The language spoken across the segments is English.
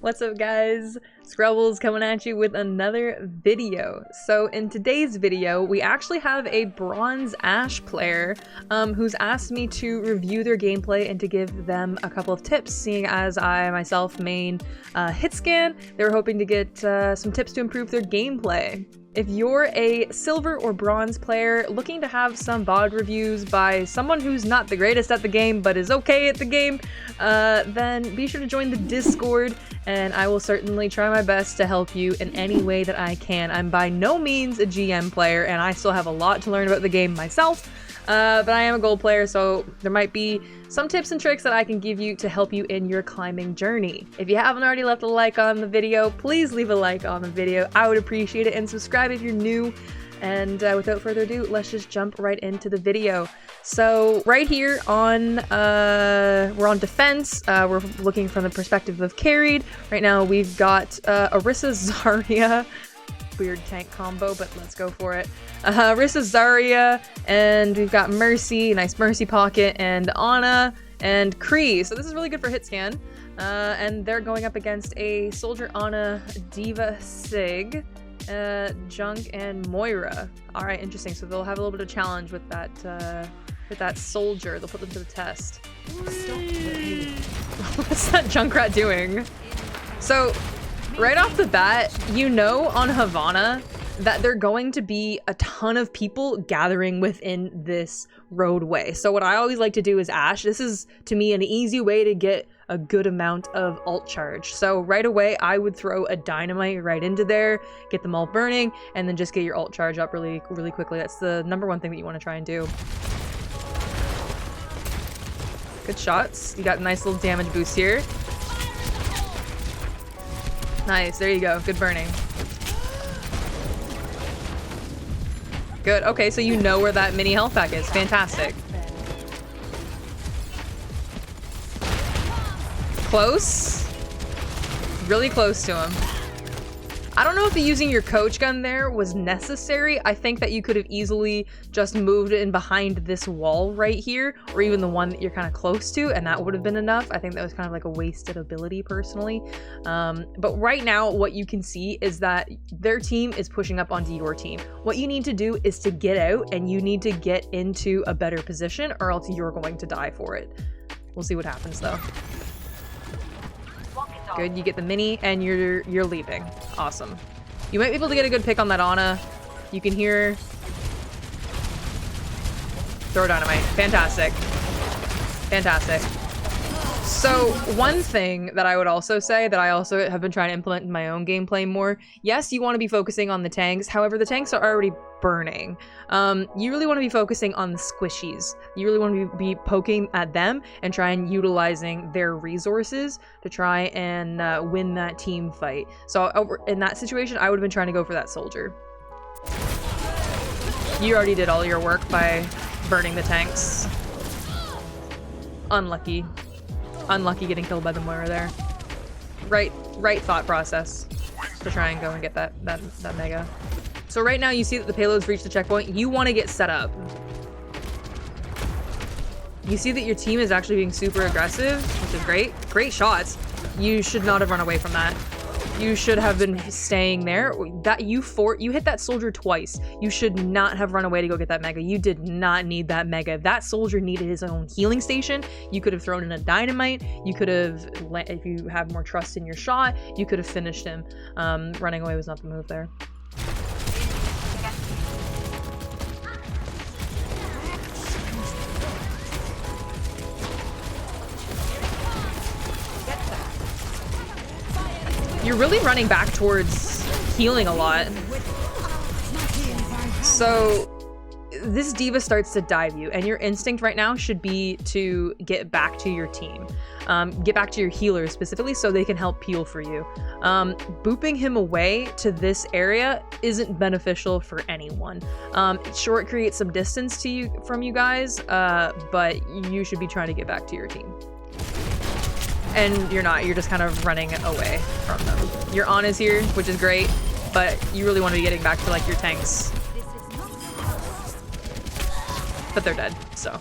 What's up, guys? Scrubbles coming at you with another video. So in today's video, we actually have a Bronze Ashe player who's asked me to review their gameplay and to give them a couple of tips, seeing as I myself main hit scan. They were hoping to get some tips to improve their gameplay. If you're a silver or bronze player looking to have some VOD reviews by someone who's not the greatest at the game but is okay at the game, then be sure to join the Discord, and I will certainly try my best to help you in any way that I can. I'm by no means a GM player, and I still have a lot to learn about the game myself, but I am a gold player, so there might be some tips and tricks that I can give you to help you in your climbing journey. If you haven't already left a like on the video, please leave a like on the video. I would appreciate it, and subscribe if you're new. And without further ado, let's just jump right into the video. So right here on, we're on defense. We're looking from the perspective of carried. Right now we've got Orisa Zarya. Weird tank combo, but let's go for it. Orisa Zarya, and we've got Mercy, nice Mercy pocket, and Ana, and Kree. So this is really good for hit scan. And they're going up against a Soldier, Ana, Diva, Sig, Junk, and Moira. All right, interesting. So they'll have a little bit of challenge with that Soldier. They'll put them to the test. What's that Junkrat doing? So right off the bat, you know on Havana that there are going to be a ton of people gathering within this roadway. So what I always like to do is Ashe. This is, to me, an easy way to get a good amount of ult charge. So right away, I would throw a Dynamite right into there, get them all burning, and then just get your ult charge up really quickly. That's the #1 thing that you want to try and do. Good shots. You got a nice little damage boost here. Nice, there you go. Good burning. Good, okay, so you know where that mini health pack is. Fantastic. Close. Really close to him. I don't know if using your coach gun there was necessary. I think that you could have easily just moved in behind this wall right here, or even the one that you're kind of close to, and that would have been enough. I think that was kind of like a wasted ability personally. But right now, what you can see is that their team is pushing up onto your team. What you need to do is to get out, and you need to get into a better position, or else you're going to die for it. We'll see what happens though. Good, you get the mini, and you're leaving. Awesome. You might be able to get a good pick on that Ana. You can hear... Throw Dynamite. Fantastic. Fantastic. So, one thing that I would also say that I also have been trying to implement in my own gameplay more, yes, you want to be focusing on the tanks. However, the tanks are already burning. You really want to be focusing on the squishies. You really want to be poking at them and try and utilizing their resources to try and win that team fight. So in that situation, I would have been trying to go for that Soldier. You already did all your work by burning the tanks. Unlucky. Unlucky getting killed by the Moira there. Right thought process to try and go and get that mega. So right now you see that the payload's reached the checkpoint. You want to get set up. You see that your team is actually being super aggressive, which is great. Great shots. You should not have run away from that. You should have been staying there. You hit that Soldier twice. You should not have run away to go get that mega. You did not need that mega. If that Soldier needed his own healing station, you could have thrown in a Dynamite. You could have, if you have more trust in your shot, you could have finished him. Running away was not the move there. You're really running back towards healing a lot. So this Diva starts to dive you, and your instinct right now should be to get back to your team. Get back to your healers specifically so they can help peel for you. Booping him away to this area isn't beneficial for anyone. Sure, it creates some distance from you guys, but you should be trying to get back to your team. And you're not, you're just kind of running away from them. Your Ana's here, which is great, but you really want to be getting back to like your tanks. But they're dead, so.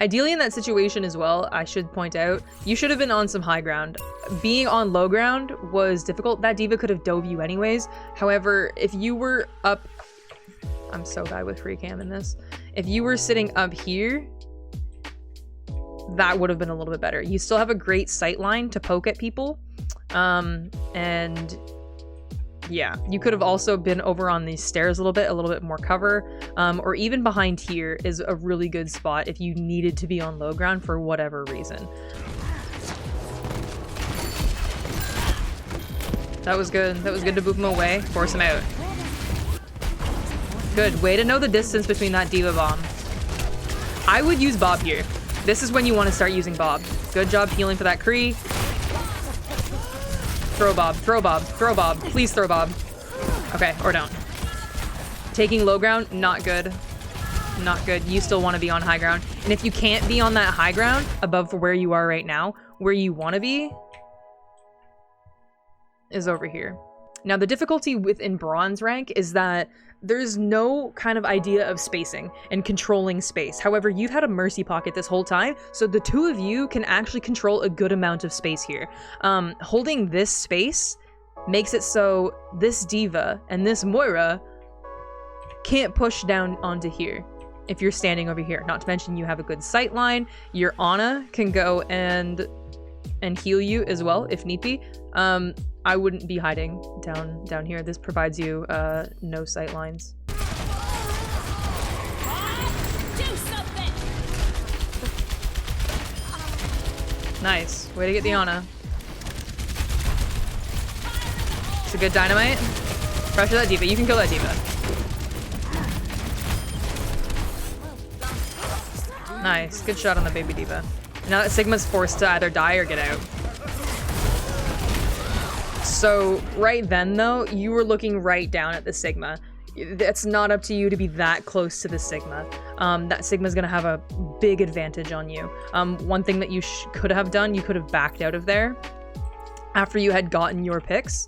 Ideally in that situation as well, I should point out, you should have been on some high ground. Being on low ground was difficult. That diva could have dove you anyways. However, if you were up... I'm so bad with free cam in this. If you were sitting up here, that would have been a little bit better. You still have a great sight line to poke at people. And yeah, you could have also been over on these stairs a little bit more cover, or even behind here is a really good spot if you needed to be on low ground for whatever reason. That was good. That was good to boop him away, force him out. Good. Way to know the distance between that diva bomb. I would use Bob here. This is when you want to start using Bob. Good job healing for that Kree. Throw Bob, throw Bob, throw Bob. Please throw Bob. Okay, or don't. Taking low ground, not good. Not good. You still want to be on high ground. And if you can't be on that high ground above where you are right now, where you want to be is over here. Now, the difficulty within bronze rank is that there's no kind of idea of spacing and controlling space. However, you've had a mercy pocket this whole time, so the two of you can actually control a good amount of space here. Holding this space makes it so this diva and this Moira can't push down onto here if you're standing over here. Not to mention you have a good sight line. Your Ana can go and heal you as well if need be. I wouldn't be hiding down here. This provides you no sight lines. Nice. Way to get the Ana. It's a good Dynamite. Pressure that diva. You can kill that diva. Nice. Good shot on the baby diva. Now that Sigma's forced to either die or get out. So right then though, you were looking right down at the Sigma. It's not up to you to be that close to the Sigma. That Sigma's gonna have a big advantage on you. One thing that you could have done, you could have backed out of there. After you had gotten your picks,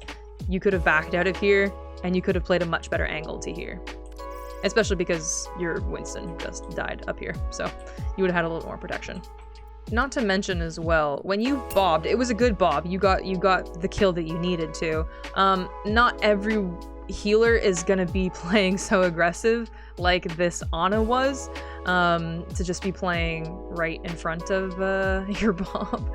you could have backed out of here and you could have played a much better angle to here. Especially because your Winston just died up here. So you would have had a little more protection. Not to mention as well, when you bobbed, it was a good bob. You got the kill that you needed to. Not every healer is gonna be playing so aggressive like this Ana was, to just be playing right in front of your bob.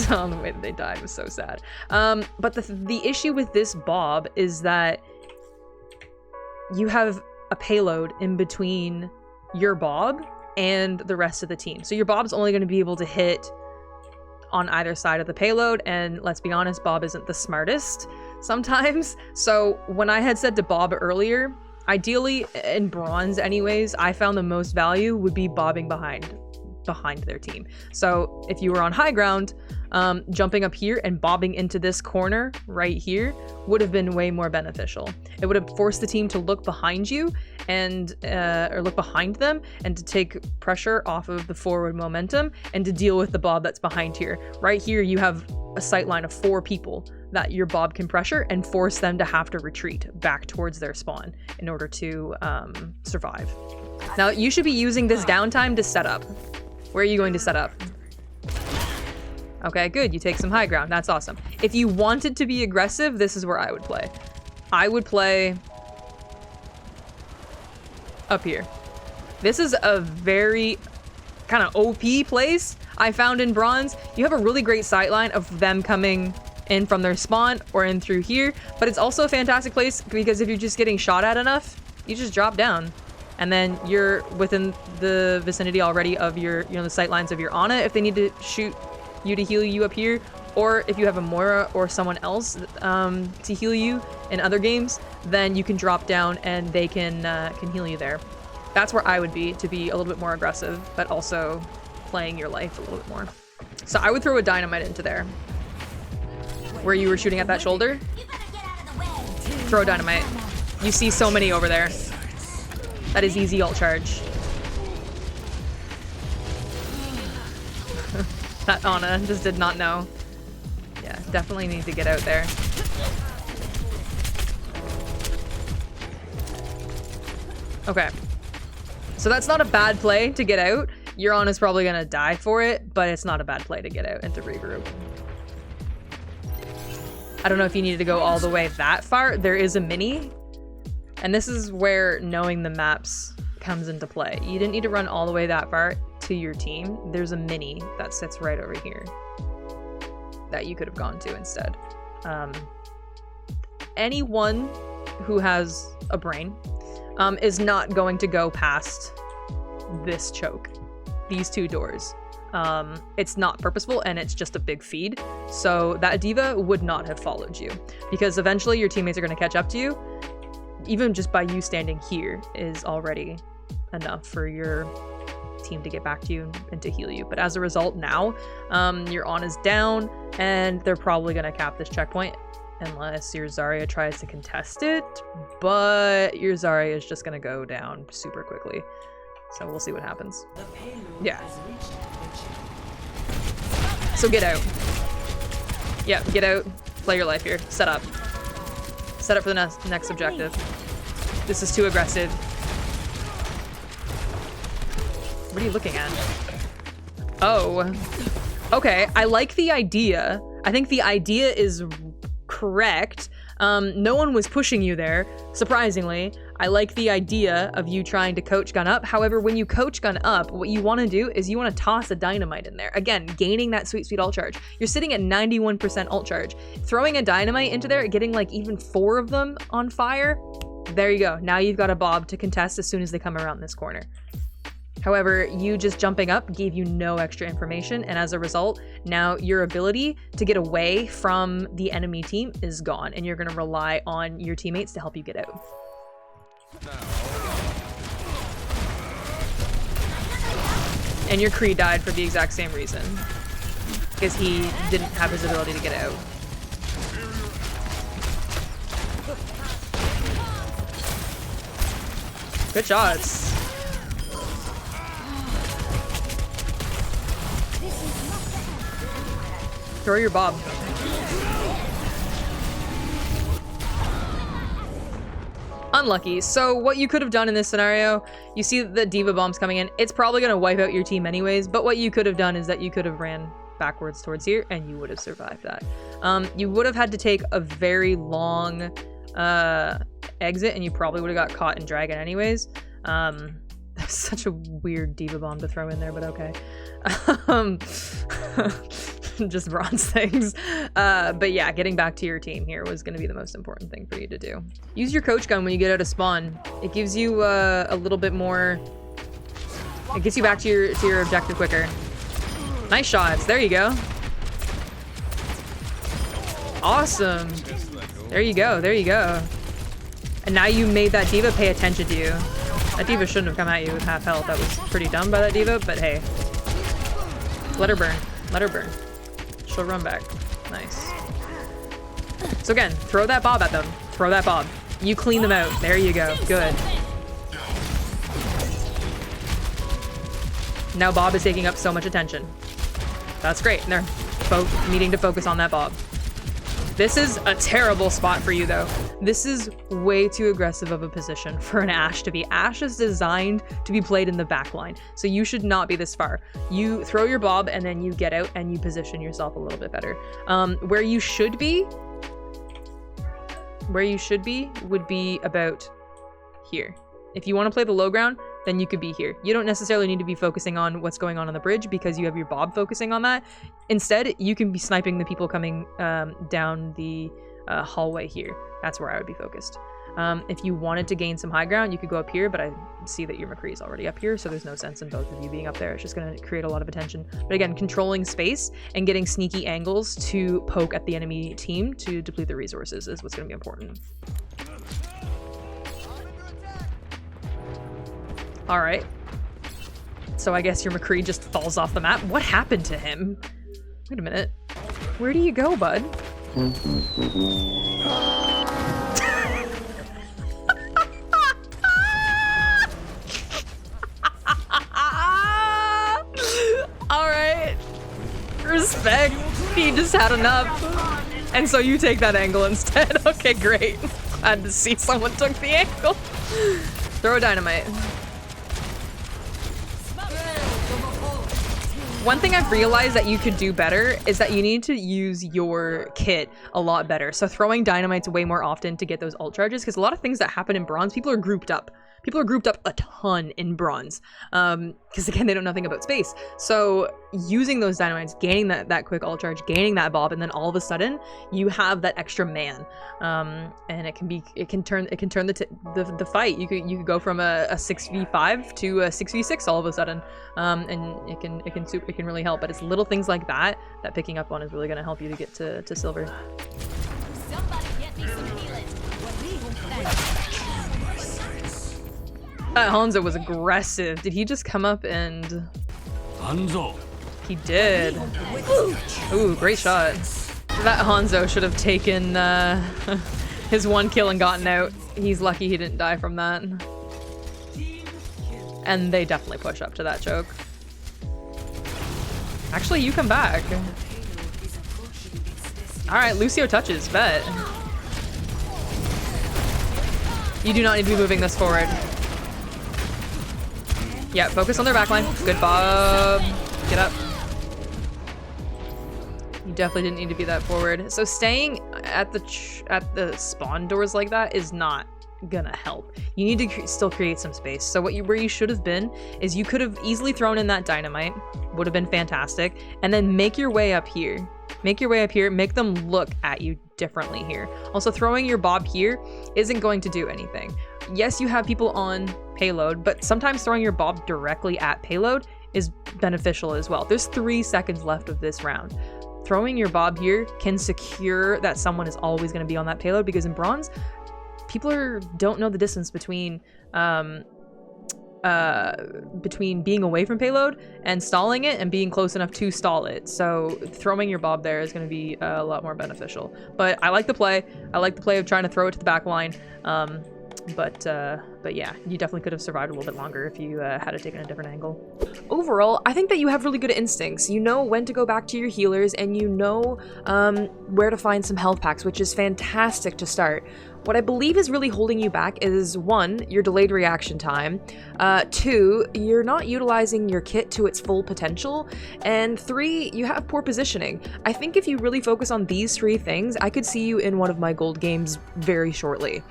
Oh, the way that they died was so sad. But the issue with this bob is that you have a payload in between your bob and the rest of the team. So your Bob's only going to be able to hit on either side of the payload, and let's be honest, Bob isn't the smartest sometimes. So when I had said to Bob earlier, ideally in bronze anyways, I found the most value would be bobbing behind their team. So if you were on high ground, jumping up here and bobbing into this corner right here would have been way more beneficial. It would have forced the team to look behind you and or look behind them and to take pressure off of the forward momentum and to deal with the bob that's behind here. Right here you have a sight line of 4 people that your bob can pressure and force them to have to retreat back towards their spawn in order to survive. Now you should be using this downtime to set up. Where are you going to set up? Okay, good. You take some high ground. That's awesome. If you wanted to be aggressive, this is where I would play. I would play up here. This is a very kind of OP place I found in bronze. You have a really great sightline of them coming in from their spawn or in through here, but it's also a fantastic place because if you're just getting shot at enough, you just drop down. And then you're within the vicinity already of your, the sightlines of your Ana if they need to shoot you to heal you up here, or if you have a Moira or someone else to heal you in other games, then you can drop down and they can heal you there. That's where I would be, to be a little bit more aggressive, but also playing your life a little bit more. So I would throw a Dynamite into there. Where you were shooting at that shoulder, throw a Dynamite. You see so many over there. That is easy ult charge. That Ana just did not know. Yeah, definitely need to get out there. Okay. So that's not a bad play to get out. Your On is probably gonna die for it, but it's not a bad play to get out and to regroup. I don't know if you needed to go all the way that far. There is a mini, and this is where knowing the maps comes into play. You didn't need to run all the way that far to your team. There's a mini that sits right over here that you could have gone to instead. Anyone who has a brain is not going to go past this choke, these two doors. It's not purposeful, and it's just a big feed. So that D.Va would not have followed you, because eventually your teammates are going to catch up to you. Even just by you standing here is already enough for your team to get back to you and to heal you. But as a result, now your On is down, and they're probably going to cap this checkpoint unless your Zarya tries to contest it. But your Zarya is just going to go down super quickly. So we'll see what happens. Yeah. So get out. Yeah, get out. Play your life here. Set up. Set up for the next objective. This is too aggressive. What are you looking at? Oh. Okay, I like the idea. I think the idea is correct. No one was pushing you there, surprisingly. I like the idea of you trying to coach gun up. However, when you coach gun up, what you want to do is you want to toss a Dynamite in there. Again, gaining that sweet ult charge. You're sitting at 91% ult charge. Throwing a Dynamite into there, getting like even 4 of them on fire, there you go. Now you've got a Bob to contest as soon as they come around this corner. However, you just jumping up gave you no extra information, and as a result, now your ability to get away from the enemy team is gone, and you're going to rely on your teammates to help you get out. And your Kree died for the exact same reason, because he didn't have his ability to get out. Good shots. Throw your Bob. Unlucky. So what you could have done in this scenario, you see the D.Va bomb's coming in. It's probably going to wipe out your team anyways, but what you could have done is that you could have ran backwards towards here and you would have survived that. You would have had to take a very long exit, and you probably would have got caught in Dragon anyways. That's such a weird D.Va bomb to throw in there, but okay. Just bronze things. But yeah, getting back to your team here was going to be the most important thing for you to do. Use your coach gun when you get out of spawn. It gives you a little bit more... It gets you back to your objective quicker. Nice shots. There you go. Awesome. There you go. There you go. And now you made that D.Va pay attention to you. That D.Va shouldn't have come at you with half health. That was pretty dumb by that D.Va, but hey. Let her burn. Let her burn. She'll run back. Nice. So again, throw that Bob at them. Throw that Bob. You clean them out. There you go. Good. Now Bob is taking up so much attention. That's great. And they're needing to focus on that Bob. This is a terrible spot for you, though. This is way too aggressive of a position for an Ashe to be. Ashe is designed to be played in the back line, so you should not be this far. You throw your Bob, and then you get out, and you position yourself a little bit better. Where you should be would be about here. If you want to play the low ground, then you could be here. You don't necessarily need to be focusing on what's going on the bridge because you have your Bob focusing on that. Instead, you can be sniping the people coming down the hallway here. That's where I would be focused. If you wanted to gain some high ground, you could go up here, but I see that your McCree is already up here, so there's no sense in both of you being up there. It's just going to create a lot of attention. But again, controlling space and getting sneaky angles to poke at the enemy team to deplete the resources is what's going to be important. All right. So I guess your McCree just falls off the map. What happened to him? Wait a minute. Where do you go, bud? All right. Respect. He just had enough. And so you take that angle instead. Okay, great. Glad to see someone took the angle. Throw a Dynamite. One thing I've realized that you could do better is that you need to use your kit a lot better. So throwing dynamites way more often to get those ult charges, because a lot of things that happen in bronze, people are grouped up. People are grouped up a ton in bronze, because again, they know nothing about space. So using those dynamites, gaining that quick ult charge, gaining that bob, and then all of a sudden you have that extra man, and it can turn the fight. You could go from a 6v5 to a 6v6 all of a sudden, and it can really help. But it's little things like that picking up on is really going to help you to get to silver. That Hanzo was aggressive. Did he just come up and... Hanzo. He did. Ooh, great shot. That Hanzo should have taken his 1 kill and gotten out. He's lucky he didn't die from that. And they definitely push up to that choke. Actually, you come back. Alright, Lucio touches. Bet. You do not need to be moving this forward. Yeah, focus on their backline. Good bob. Get up. You definitely didn't need to be that forward. So staying at the spawn doors like that is not gonna help. You need to still create some space. So where you should have been is you could have easily thrown in that dynamite. Would have been fantastic. And then make your way up here. Make your way up here. Make them look at you differently here. Also, throwing your bob here isn't going to do anything. Yes, you have people on payload, but sometimes throwing your bob directly at payload is beneficial as well. There's 3 seconds left of this round. Throwing your bob here can secure that someone is always going to be on that payload, because in bronze, people don't know the distance between being away from payload and stalling it and being close enough to stall it. So throwing your bob there is going to be a lot more beneficial. But I like the play. I like the play of trying to throw it to the back line. But yeah, you definitely could have survived a little bit longer if you had it taken a different angle. Overall, I think that you have really good instincts. You know when to go back to your healers, and you know where to find some health packs, which is fantastic to start. What I believe is really holding you back is 1, your delayed reaction time, 2, you're not utilizing your kit to its full potential, and 3, you have poor positioning. I think if you really focus on these 3 things, I could see you in one of my gold games very shortly.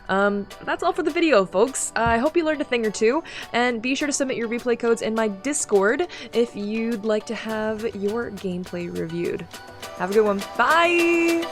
That's all for the video, folks. I hope you learned a thing or two, and be sure to submit your replay codes in my Discord if you'd like to have your gameplay reviewed. Have a good one. Bye!